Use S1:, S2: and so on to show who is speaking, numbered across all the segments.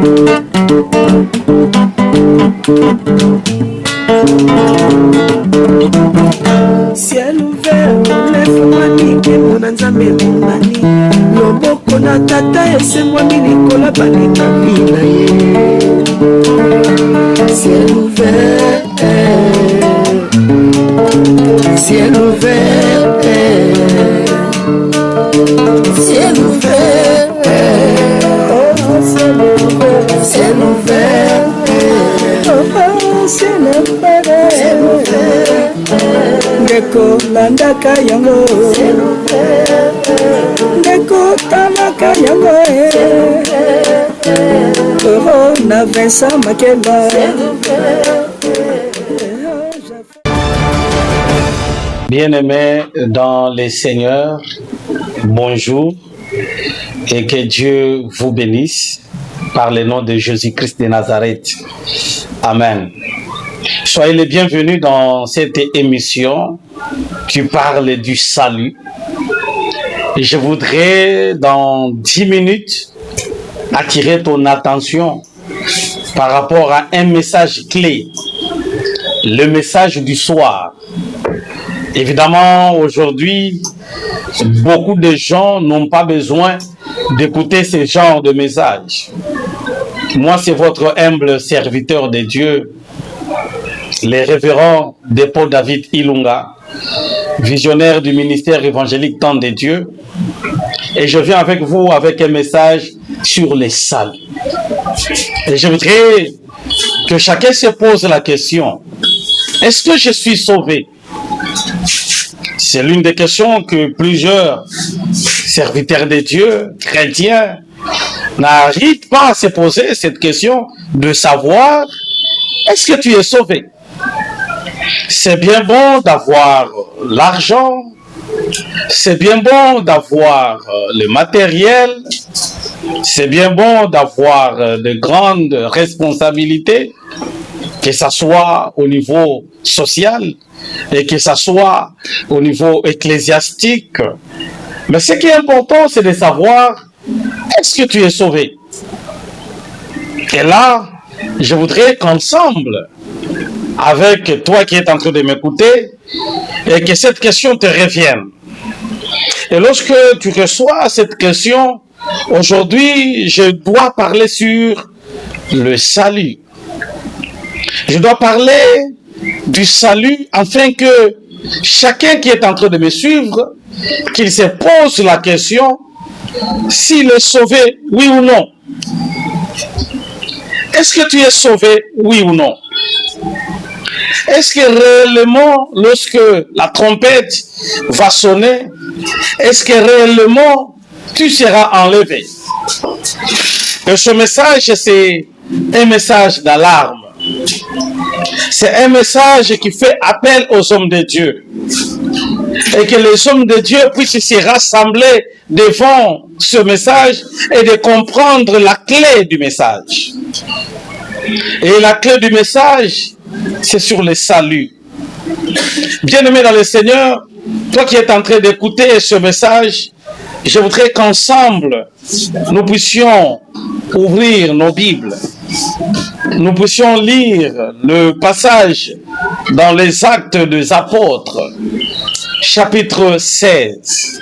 S1: Ciel ouvert, lève-moi nike mon nzambe monani. Loboko na tata ese mwami likola balinga mina ye. Ciel ouvert, ciel ouvert, ciel ouvert, oh ciel ouvert, ciel ouvert, oh ciel ouvert, ciel ouvert. Ngeko landaka yango, ngeko talaka yango, oh na Vincent Makeba.
S2: Bien-aimés dans les Seigneurs, bonjour et que Dieu vous bénisse par le nom de Jésus-Christ de Nazareth. Amen. Soyez les bienvenus dans cette émission qui parle du salut. Et je voudrais dans 10 minutes attirer ton attention par rapport à un message clé, le message du soir. Évidemment, aujourd'hui, beaucoup de gens n'ont pas besoin d'écouter ce genre de message. Moi, c'est votre humble serviteur de Dieu, le révérend de Paul David Ilunga, visionnaire du ministère évangélique Temps de Dieu. Et je viens avec vous avec un message sur les saluts. Et je voudrais que chacun se pose la question, est-ce que je suis sauvé? C'est l'une des questions que plusieurs serviteurs de Dieu, chrétiens, n'arrivent pas à se poser, cette question de savoir, est-ce que tu es sauvé? C'est bien bon d'avoir l'argent, c'est bien bon d'avoir le matériel, c'est bien bon d'avoir de grandes responsabilités, que ce soit au niveau social et que ce soit au niveau ecclésiastique. Mais ce qui est important, c'est de savoir, est-ce que tu es sauvé? Et là, je voudrais qu'ensemble, avec toi qui es en train de m'écouter, et que cette question te revienne. Et lorsque tu reçois cette question, aujourd'hui, je dois parler sur le salut. Je dois parler du salut afin que chacun qui est en train de me suivre, qu'il se pose la question s'il est sauvé, oui ou non. Est-ce que tu es sauvé, oui ou non? Est-ce que réellement, lorsque la trompette va sonner, est-ce que réellement tu seras enlevé? Et ce message, c'est un message d'alarme. C'est un message qui fait appel aux hommes de Dieu. Et que les hommes de Dieu puissent se rassembler devant ce message et de comprendre la clé du message. Et la clé du message, c'est sur le salut. Bien-aimé dans le Seigneur, toi qui es en train d'écouter ce message, je voudrais qu'ensemble, nous puissions ouvrir nos Bibles. Nous puissions lire le passage dans les Actes des Apôtres, chapitre 16.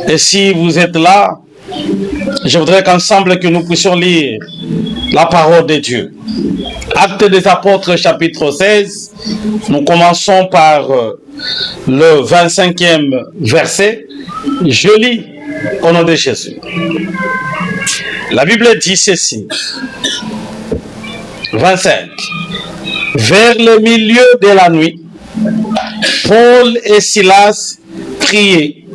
S2: Et si vous êtes là, je voudrais qu'ensemble que nous puissions lire la parole de Dieu. Actes des Apôtres, chapitre 16. Nous commençons par le 25e verset. Je lis au nom de Jésus. La Bible dit ceci. 25. Vers le milieu de la nuit, Paul et Silas priaient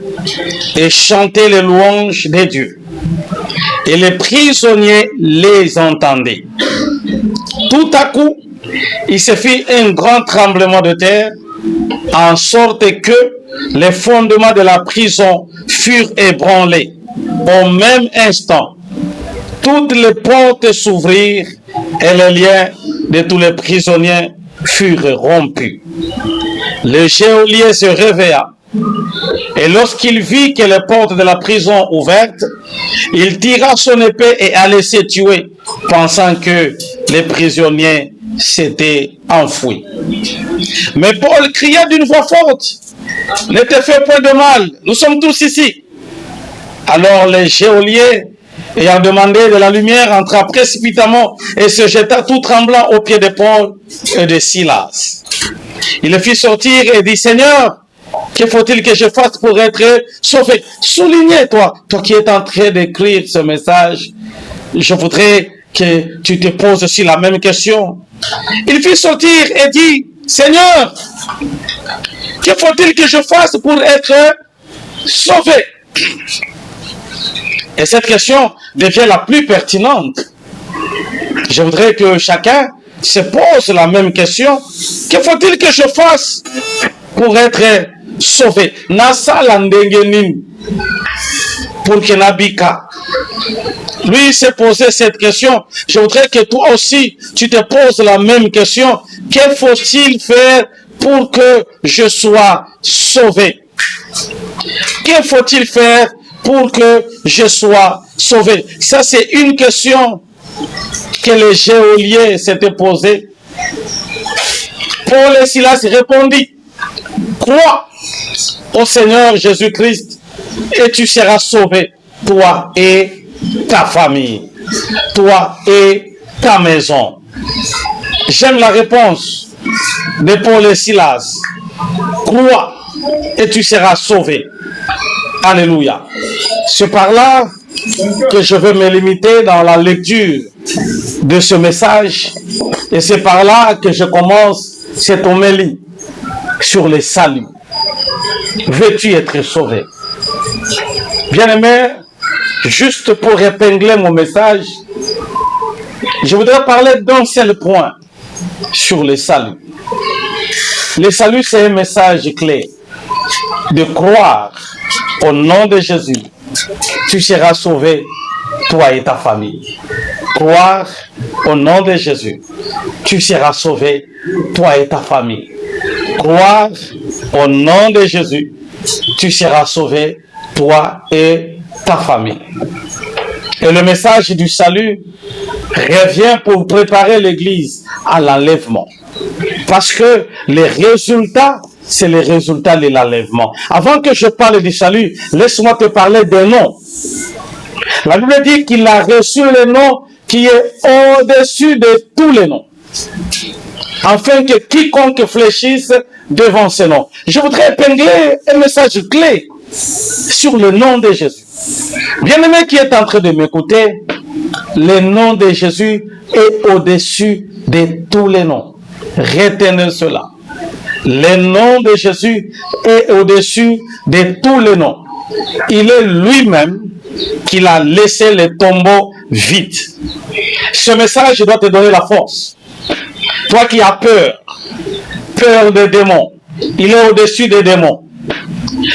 S2: et chantaient les louanges de Dieu. Et les prisonniers les entendaient. Tout à coup, il se fit un grand tremblement de terre, en sorte que les fondements de la prison furent ébranlés. Au même instant, toutes les portes s'ouvrirent et les liens de tous les prisonniers furent rompus. Le geôlier se réveilla et Et lorsqu'il vit que les portes de la prison ouvertes, il tira son épée et allait se tuer, pensant que les prisonniers s'étaient enfouis. Mais Paul cria d'une voix forte, « Ne te fais point de mal, nous sommes tous ici. » Alors les geôliers, ayant demandé de la lumière, entra précipitamment et se jeta tout tremblant aux pieds de Paul et de Silas. Il le fit sortir et dit, « Seigneur, que faut-il que je fasse pour être sauvé? » Soulignez, toi qui es en train d'écrire ce message, je voudrais que tu te poses aussi la même question. Il fit sortir et dit, « Seigneur, que faut-il que je fasse pour être sauvé? » Et cette question devient la plus pertinente. Je voudrais que chacun se pose la même question. Que faut-il que je fasse pour être sauvé? Nasa landengenin pour que nabika. Lui s'est posé cette question. Je voudrais que toi aussi, tu te poses la même question. Que faut-il faire pour que je sois sauvé? Que faut-il faire pour que je sois sauvé? Ça, c'est une question que les geôliers s'étaient posée. Paul et Silas répondit, « Crois au Seigneur Jésus-Christ et tu seras sauvé, toi et ta famille, toi et ta maison. » J'aime la réponse de Paul et Silas. Crois et tu seras sauvé. Alléluia. C'est par là que je veux me limiter dans la lecture de ce message. Et c'est par là que je commence cette homélie sur le salut. Veux-tu être sauvé? Bien-aimé, juste pour épingler mon message, je voudrais parler d'un seul point sur le salut. Le salut, c'est un message clé. De croire au nom de Jésus, tu seras sauvé, toi et ta famille. Croire au nom de Jésus, tu seras sauvé, toi et ta famille. Croire au nom de Jésus, tu seras sauvé, toi et ta famille. Et le message du salut revient pour préparer l'Église à l'enlèvement. Parce que les résultats, c'est les résultats de l'enlèvement. Avant que je parle du salut, laisse-moi te parler des noms. La Bible dit qu'il a reçu le nom qui est au-dessus de tous les noms, afin que quiconque fléchisse devant ce nom. Je voudrais épingler un message clé sur le nom de Jésus. Bien-aimé qui est en train de m'écouter, le nom de Jésus est au-dessus de tous les noms. Retenez cela. Le nom de Jésus est au-dessus de tous les noms. Il est lui-même qui a laissé le tombeau vide. Ce message doit te donner la force. Toi qui as peur des démons, il est au-dessus des démons.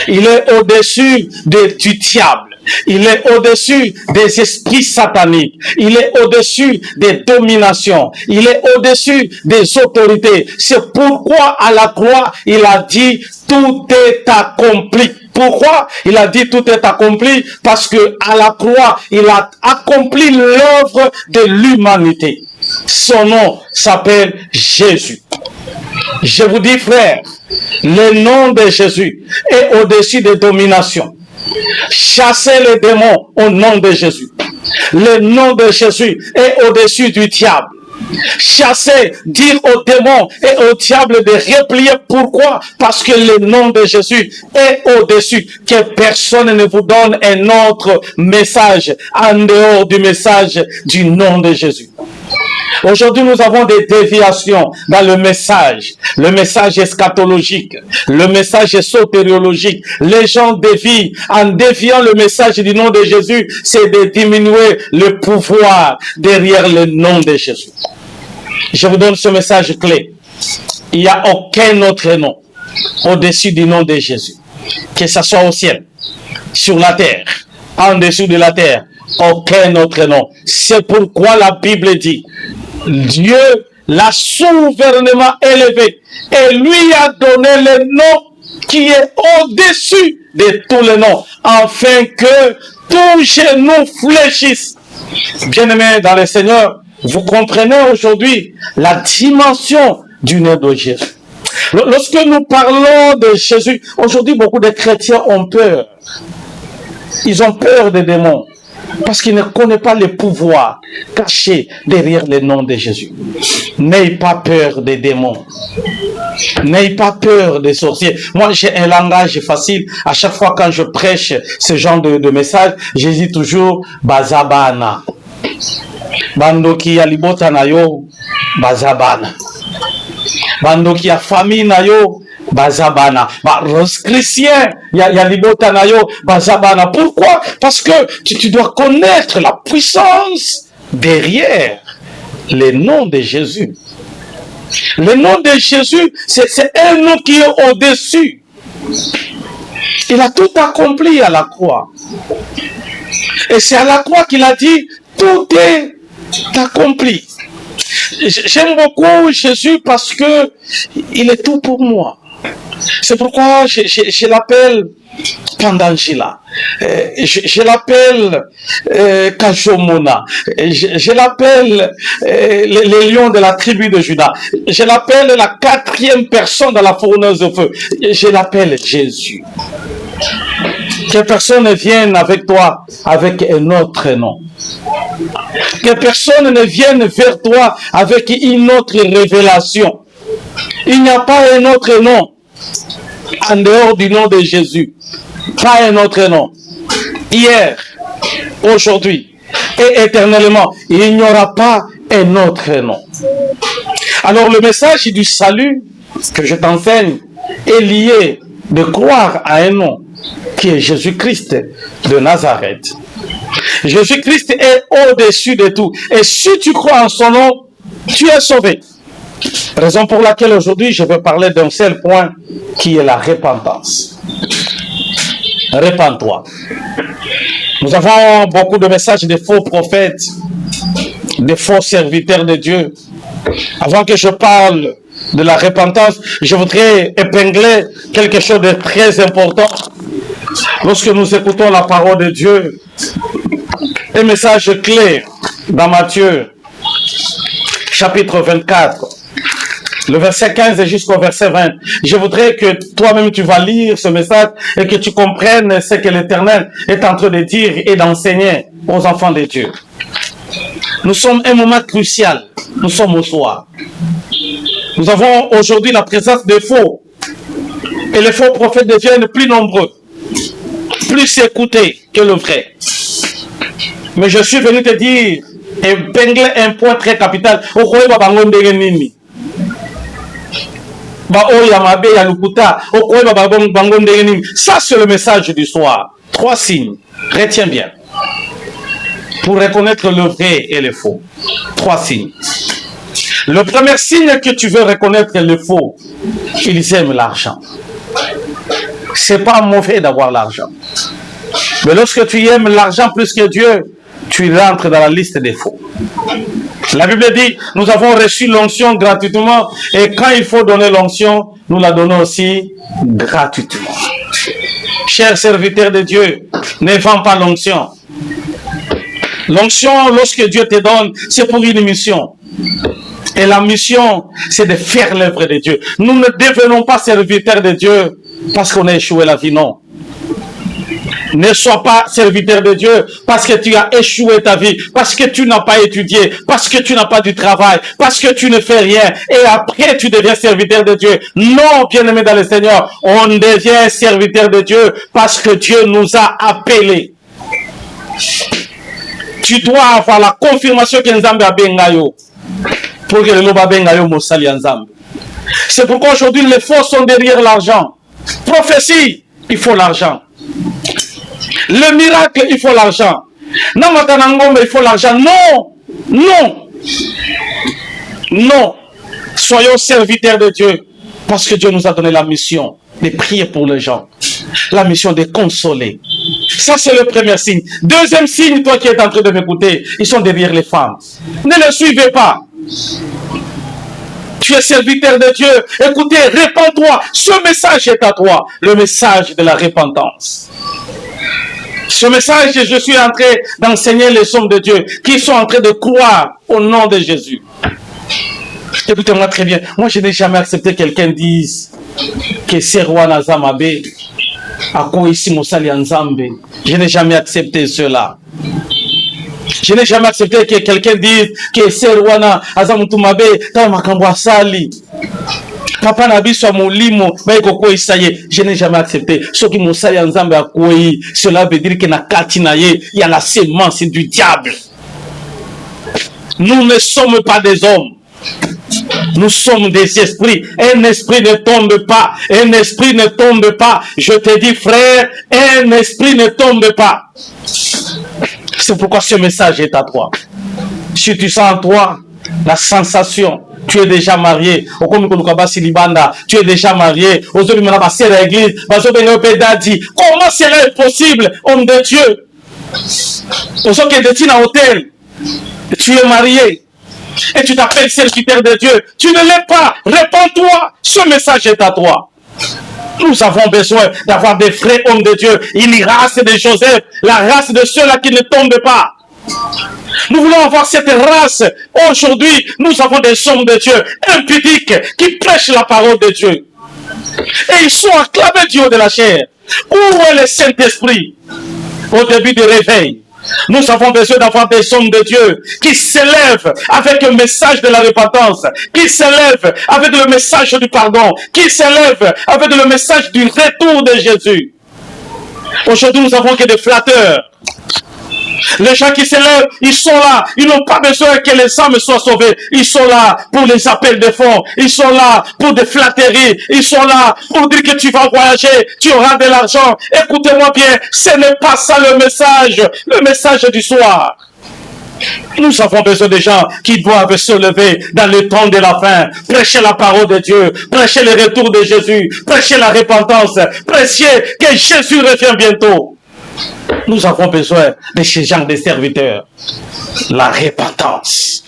S2: Il est au-dessus du diable. Il est au-dessus des esprits sataniques. Il est au-dessus des dominations. Il est au-dessus des autorités. C'est pourquoi à la croix, il a dit tout est accompli. Pourquoi il a dit tout est accompli? Parce que à la croix, il a accompli l'œuvre de l'humanité. Son nom s'appelle Jésus. Je vous dis, frère, le nom de Jésus est au-dessus des dominations. Chassez les démons au nom de Jésus. Le nom de Jésus est au-dessus du diable. Chassez, dire aux démons et au diable de replier. Pourquoi? Parce que le nom de Jésus est au-dessus. Que personne ne vous donne un autre message en dehors du message du nom de Jésus. Aujourd'hui, nous avons des déviations dans le message eschatologique, le message sotériologique. Les gens dévient. En déviant le message du nom de Jésus, c'est de diminuer le pouvoir derrière le nom de Jésus. Je vous donne ce message clé. Il n'y a aucun autre nom au-dessus du nom de Jésus. Que ce soit au ciel, sur la terre, en dessous de la terre, aucun autre nom. C'est pourquoi la Bible dit, Dieu l'a souverainement élevé et lui a donné le nom qui est au-dessus de tous les noms, afin que tout genou fléchisse. Bien-aimés dans le Seigneur, vous comprenez aujourd'hui la dimension du nom de Jésus. Lorsque nous parlons de Jésus, aujourd'hui beaucoup de chrétiens ont peur. Ils ont peur des démons parce qu'ils ne connaissent pas les pouvoirs cachés derrière le nom de Jésus. N'ayez pas peur des démons. N'ayez pas peur des sorciers. Moi, j'ai un langage facile. À chaque fois quand je prêche ce genre de message, je dis toujours Bazabana. Bandoki ya libota na yo, Bazabana. Bandoki ya famille na yo, Bazabana. Chrétien, ya libota na yo, Bazabana. Pourquoi? Parce que tu dois connaître la puissance derrière le nom de Jésus. Le nom de Jésus, c'est un nom qui est au-dessus. Il a tout accompli à la croix. Et c'est à la croix qu'il a dit, tout est accompli. J'aime beaucoup Jésus parce que il est tout pour moi. C'est pourquoi je l'appelle Pandangila. Je l'appelle Kajomona. Je l'appelle les lions de la tribu de Juda. Je l'appelle la 4e personne dans la fournaise de feu. Je l'appelle Jésus. Que personne ne vienne avec toi avec un autre nom. Que personne ne vienne vers toi avec une autre révélation. Il n'y a pas un autre nom en dehors du nom de Jésus. Pas un autre nom. Hier, aujourd'hui et éternellement, il n'y aura pas un autre nom. Alors le message du salut que je t'enseigne est lié de croire à un nom qui est Jésus-Christ de Nazareth. Jésus-Christ est au-dessus de tout. Et si tu crois en son nom, tu es sauvé. Raison pour laquelle aujourd'hui je vais parler d'un seul point qui est la repentance. Repends-toi. Nous avons beaucoup de messages de faux prophètes, de faux serviteurs de Dieu. Avant que je parle de la repentance, je voudrais épingler quelque chose de très important. Lorsque nous écoutons la parole de Dieu, un message clé dans Matthieu, chapitre 24, le verset 15 jusqu'au verset 20. Je voudrais que toi-même tu vas lire ce message et que tu comprennes ce que l'Éternel est en train de dire et d'enseigner aux enfants de Dieu. Nous sommes un moment crucial. Nous sommes au soir. Nous avons aujourd'hui la présence des faux. Et les faux prophètes deviennent plus nombreux, plus écoutés que le vrai. Mais je suis venu te dire, épingler un point très capital. Ça, c'est le message du soir. 3 signes. Retiens bien. Pour reconnaître le vrai et le faux. 3 signes. Le premier signe que tu veux reconnaître le faux, ils aiment l'argent. C'est pas mauvais d'avoir l'argent. Mais lorsque tu aimes l'argent plus que Dieu, tu rentres dans la liste des faux. La Bible dit, nous avons reçu l'onction gratuitement et quand il faut donner l'onction, nous la donnons aussi gratuitement. Chers serviteurs de Dieu, ne vends pas l'onction. L'onction, lorsque Dieu te donne, c'est pour une mission. Et la mission, c'est de faire l'œuvre de Dieu. Nous ne devenons pas serviteurs de Dieu parce qu'on a échoué la vie, non. Ne sois pas serviteur de Dieu parce que tu as échoué ta vie, parce que tu n'as pas étudié, parce que tu n'as pas du travail, parce que tu ne fais rien et après tu deviens serviteur de Dieu. Non, bien-aimé dans le Seigneur, on devient serviteur de Dieu parce que Dieu nous a appelés. Tu dois avoir la confirmation que Nzambe a bengayo pour que le loba bengayo mosali Nzambe. C'est pourquoi aujourd'hui les faux sont derrière l'argent. Prophétie, il faut l'argent. Le miracle, il faut l'argent. Namatanangombe, il faut l'argent. Non, non, non. Soyons serviteurs de Dieu parce que Dieu nous a donné la mission de prier pour les gens, la mission de consoler. Ça, c'est le premier signe. Deuxième signe, toi qui es en train de m'écouter, ils sont derrière les femmes. Ne les suivez pas. Tu tu es serviteur de Dieu, écoutez, répands-toi. Ce message est à toi, le message de la repentance. Ce message, je suis en train d'enseigner les hommes de Dieu qui sont en train de croire au nom de Jésus. Écoutez-moi très bien. Moi, je n'ai jamais accepté que quelqu'un dise que c'est roi Nazamabe. À quoi ici Moussali Nzambe. Je n'ai jamais accepté cela. Je n'ai jamais accepté que quelqu'un dise que c'est roi Nazamutumabe. Papa Nabi soit mon limo, je n'ai jamais accepté. Ce qui Moussali Nzambe a quoi, cela veut dire que na katinaye, il y a la sémence du diable. Nous ne sommes pas des hommes. Nous sommes des esprits. Un esprit ne tombe pas. Un esprit ne tombe pas. Je te dis, frère, un esprit ne tombe pas. C'est pourquoi ce message est à toi. Si tu sens en toi la sensation, tu es déjà marié. Tu es déjà marié. Comment serait possible, homme de Dieu? Tu es marié. Et tu t'appelles serviteur de Dieu. Tu ne l'es pas. Répands-toi. Ce message est à toi. Nous avons besoin d'avoir des vrais hommes de Dieu. Une race de Joseph. La race de ceux-là qui ne tombent pas. Nous voulons avoir cette race. Aujourd'hui, nous avons des hommes de Dieu impudiques qui prêchent la parole de Dieu. Et ils sont acclamés du haut de la chair. Où est le Saint-Esprit? Au début du réveil. Nous avons besoin d'avoir des hommes de Dieu qui s'élèvent avec le message de la repentance, qui s'élèvent avec le message du pardon, qui s'élèvent avec le message du retour de Jésus. Aujourd'hui, nous avons que des flatteurs. Les gens qui s'élèvent, ils sont là. Ils n'ont pas besoin que les âmes soient sauvées. Ils sont là pour les appels de fonds. Ils sont là pour des flatteries. Ils sont là pour dire que tu vas voyager, tu auras de l'argent. Écoutez-moi bien, ce n'est pas ça le message du soir. Nous avons besoin de gens qui doivent se lever dans le temps de la fin, prêcher la parole de Dieu, prêcher le retour de Jésus, prêcher la repentance, prêcher que Jésus revient bientôt. Nous avons besoin de ces gens de serviteurs. La repentance.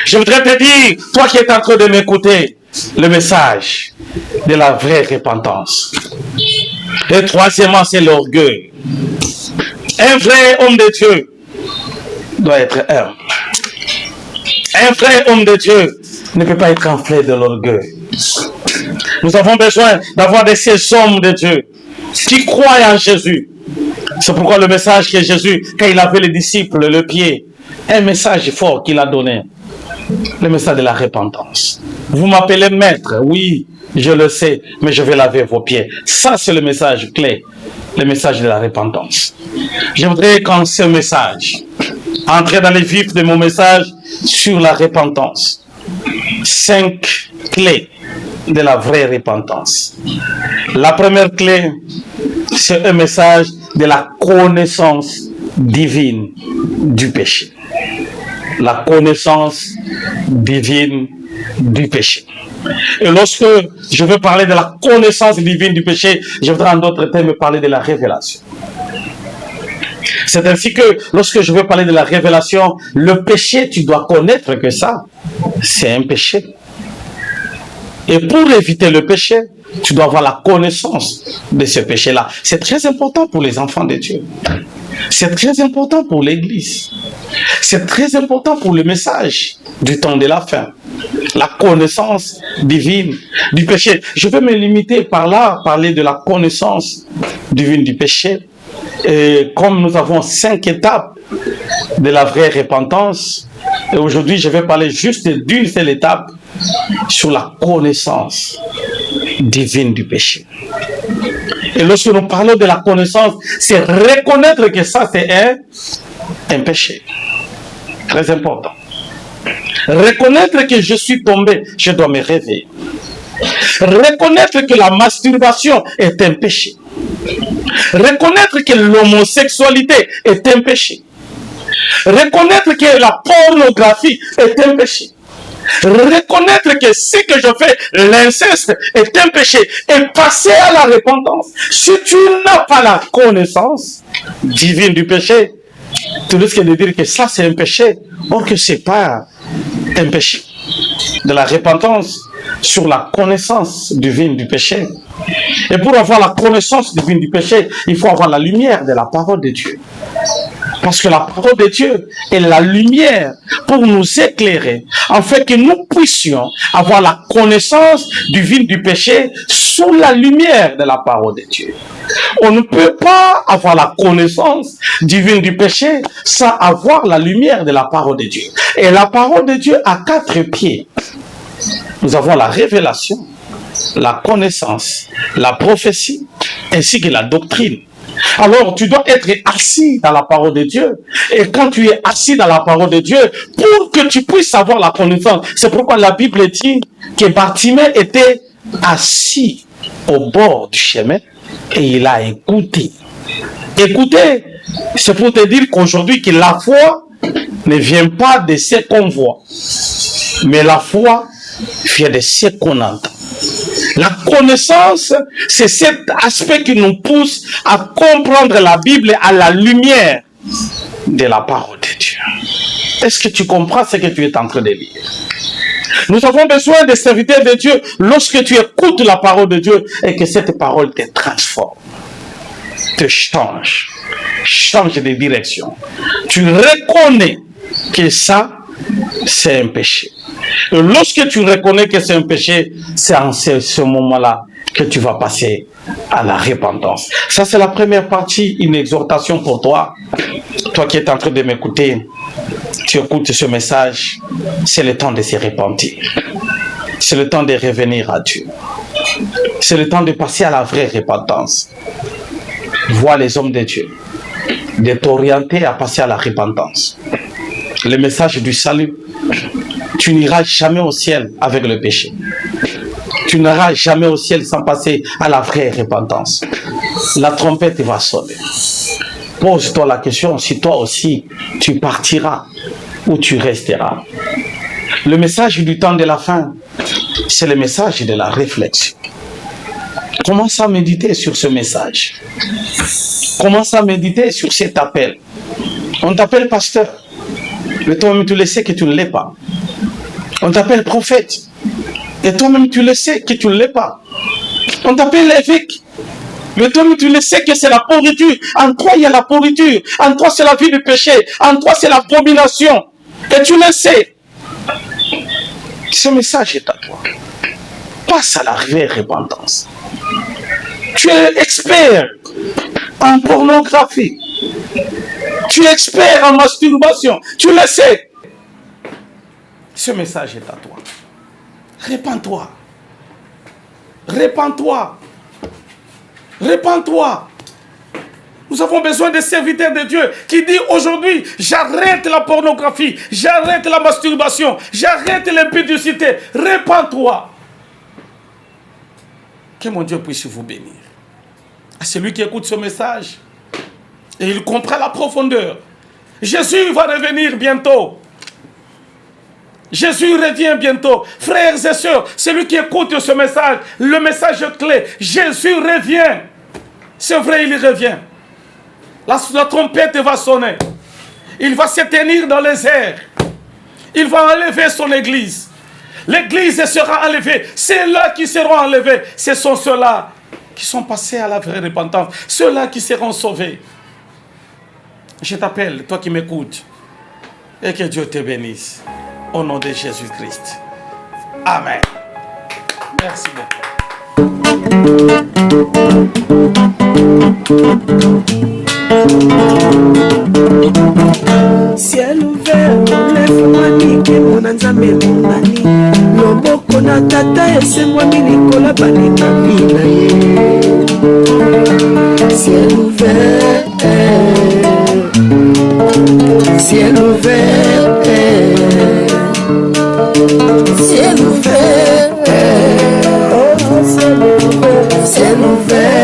S2: Je voudrais te dire, toi qui es en train de m'écouter, le message de la vraie repentance. Et troisièmement, c'est l'orgueil. Un vrai homme de Dieu doit être humble. Un vrai homme de Dieu ne peut pas être enflé de l'orgueil. Nous avons besoin d'avoir de ces hommes de Dieu qui croient en Jésus. C'est pourquoi le message que Jésus, quand il avait les disciples, le pied, un message fort qu'il a donné, le message de la repentance. Vous m'appelez maître, oui, je le sais, mais je vais laver vos pieds. Ça, c'est le message clé, le message de la repentance. Je voudrais qu'en ce message, entrer dans les vifs de mon message sur la repentance. 5 clés de la vraie repentance. La première clé, c'est un message de la connaissance divine du péché. La connaissance divine du péché. Et lorsque je veux parler de la connaissance divine du péché, je voudrais en d'autres termes parler de la révélation. C'est ainsi que lorsque je veux parler de la révélation, le péché, tu dois connaître que ça, c'est un péché. Et pour éviter le péché, tu dois avoir la connaissance de ce péché-là. C'est très important pour les enfants de Dieu. C'est très important pour l'Église. C'est très important pour le message du temps de la fin. La connaissance divine du péché. Je vais me limiter par là, parler de la connaissance divine du péché. Et comme nous avons 5 étapes de la vraie repentance, et aujourd'hui je vais parler juste d'une seule étape sur la connaissance divine du péché. Et lorsque nous parlons de la connaissance, c'est reconnaître que ça c'est un péché. Très important. Reconnaître que je suis tombé, je dois me réveiller. Reconnaître que la masturbation est un péché. Reconnaître que l'homosexualité est un péché. Reconnaître que la pornographie est un péché. Reconnaître que ce que je fais, l'inceste, est un péché. Et passer à la repentance. Si tu n'as pas la connaissance divine du péché, tu risques de dire que ça c'est un péché, or que ce n'est pas un péché. de la repentance sur la connaissance divine du péché. Et pour avoir la connaissance divine du péché, il faut avoir la lumière de la parole de Dieu. Parce que la parole de Dieu est la lumière pour nous éclairer, afin que nous puissions avoir la connaissance divine du péché sous la lumière de la parole de Dieu. On ne peut pas avoir la connaissance divine du péché sans avoir la lumière de la parole de Dieu. Et la parole de Dieu a 4 pieds. Nous avons la révélation, la connaissance, la prophétie, ainsi que la doctrine. Alors, tu dois être assis dans la parole de Dieu. Et quand tu es assis dans la parole de Dieu, pour que tu puisses avoir la connaissance, c'est pourquoi la Bible dit que Bartimée était assis au bord du chemin et il a écouté. Écouter, c'est pour te dire qu'aujourd'hui, que la foi ne vient pas de ce qu'on voit, mais la foi vient de ce qu'on entend. La connaissance, c'est cet aspect qui nous pousse à comprendre la Bible à la lumière de la parole de Dieu. Est-ce que tu comprends ce que tu es en train de lire? Nous avons besoin des serviteurs de Dieu lorsque tu écoutes la parole de Dieu et que cette parole te transforme, te change de direction. Tu reconnais que ça, c'est un péché. Et lorsque tu reconnais que c'est un péché, c'est en ce moment-là que tu vas passer à la repentance. Ça, c'est la première partie, une exhortation pour toi. Toi qui es en train de m'écouter, tu écoutes ce message, c'est le temps de se repentir. C'est le temps de revenir à Dieu. C'est le temps de passer à la vraie repentance. Vois les hommes de Dieu, de t'orienter à passer à la repentance. Le message du salut. Tu n'iras jamais au ciel avec le péché. Tu n'iras jamais au ciel sans passer à la vraie repentance. La trompette va sonner. Pose-toi la question si toi aussi tu partiras ou tu resteras. Le message du temps de la fin, c'est le message de la réflexion. Commence à méditer sur ce message. Commence à méditer sur cet appel. On t'appelle pasteur, mais toi-même tu le sais que tu ne l'es pas. On t'appelle prophète, et toi-même tu le sais que tu ne l'es pas. On t'appelle évêque, mais toi-même tu le sais que c'est la pourriture. En toi il y a la pourriture, en toi c'est la vie du péché, en toi c'est l'abomination. Et tu le sais. Ce message est à toi. Passe à la vraie repentance. Tu es expert en pornographie. Tu es expert en masturbation. Tu le sais. Ce message est à toi. Répands-toi. Répands-toi. Répands-toi. Nous avons besoin de serviteurs de Dieu qui disent aujourd'hui, j'arrête la pornographie, j'arrête la masturbation, j'arrête l'impudicité. Répands-toi. Que mon Dieu puisse vous bénir. À celui qui écoute ce message et il comprend la profondeur. Jésus va revenir bientôt. Jésus revient bientôt. Frères et sœurs, celui qui écoute ce message, le message clé, Jésus revient. C'est vrai, il revient. La trompette va sonner. Il va se tenir dans les airs. Il va enlever son église. L'église sera enlevée. Ceux-là qui seront enlevés, ce sont ceux-là qui sont passés à la vraie repentance. Ceux-là qui seront sauvés. Je t'appelle, toi qui m'écoutes, et que Dieu te bénisse. Au nom de Jésus-Christ. Amen. Merci beaucoup.
S1: Ciel ouvert, lève-moi nike mona nzambe monani loboko na tata esemwami likolo balingami na ye. Ciel ouvert, ciel ouvert, ciel ouvert, oh ciel ouvert, ciel ouvert.